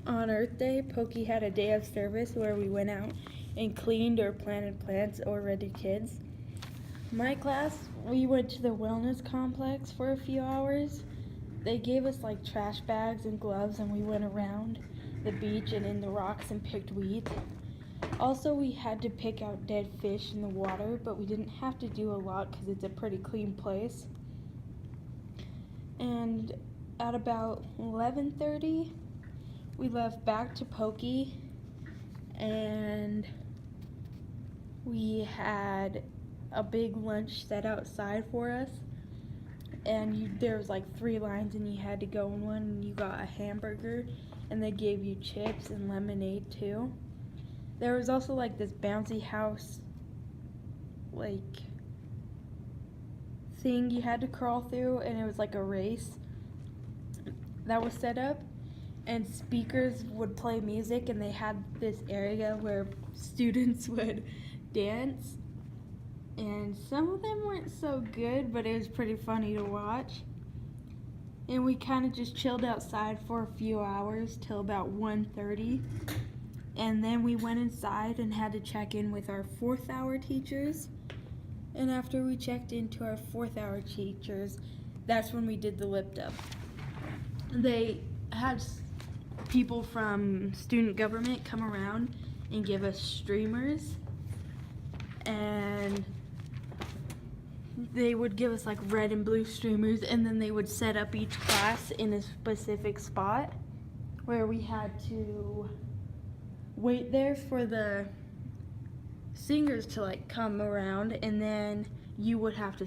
On Earth Day, Pokey had a day of service where we went out and cleaned or planted plants or read to kids. My class, we went to the wellness complex for a few hours. They gave us like trash bags and gloves, and we went around the beach and in the rocks and picked weeds. Also, we had to pick out dead fish in the water, but we didn't have to do a lot because it's a pretty clean place. And at about 11:30, we left back to Pokey, and we had a big lunch set outside for us. And there was like 3 lines, and you had to go in one, and you got a hamburger, and they gave you chips and lemonade too. There was also like this bouncy house like thing you had to crawl through, and it was like a race that was set up, and speakers would play music, and they had this area where students would dance, and some of them weren't so good, but it was pretty funny to watch. And we kind of just chilled outside for a few hours till about 1:30. And then we went inside and had to check in with our 4th hour teachers. And after we checked into our 4th hour teachers, that's when we did the lip dub. They had people from student government come around and give us streamers. And they would give us like red and blue streamers, and then they would set up each class in a specific spot where we had to wait there for the singers to like come around, and then you would have to,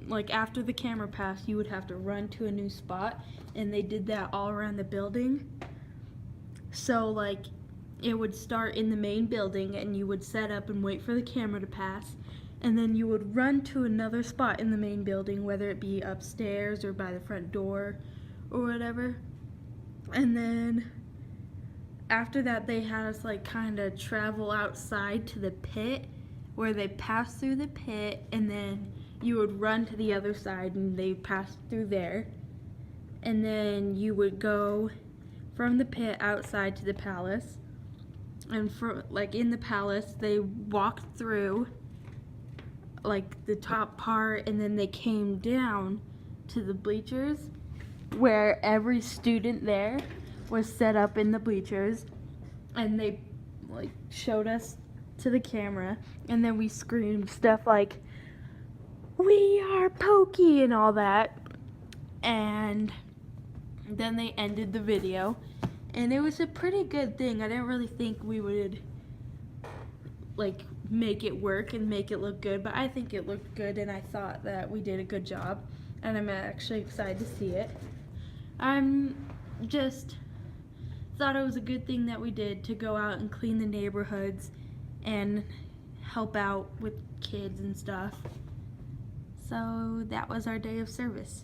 like after the camera passed, you would have to run to a new spot, and they did that all around the building. So like it would start in the main building, and you would set up and wait for the camera to pass, and then you would run to another spot in the main building, whether it be upstairs or by the front door or whatever. And then after that, they had us like kind of travel outside to the pit, where they passed through the pit, and then you would run to the other side, and they passed through there. And then you would go from the pit outside to the palace. And for like in the palace, they walked through like the top part, and then they came down to the bleachers, where every student there was set up in the bleachers, and they like showed us to the camera, and then we screamed stuff like "We are Pokey" and all that, and then they ended the video, and it was a pretty good thing. I didn't really think we would like make it work and make it look good, but I think it looked good, and I thought that we did a good job, and I'm actually excited to see it. I'm just thought it was a good thing that we did to go out and clean the neighborhoods and help out with kids and stuff. So that was our day of service.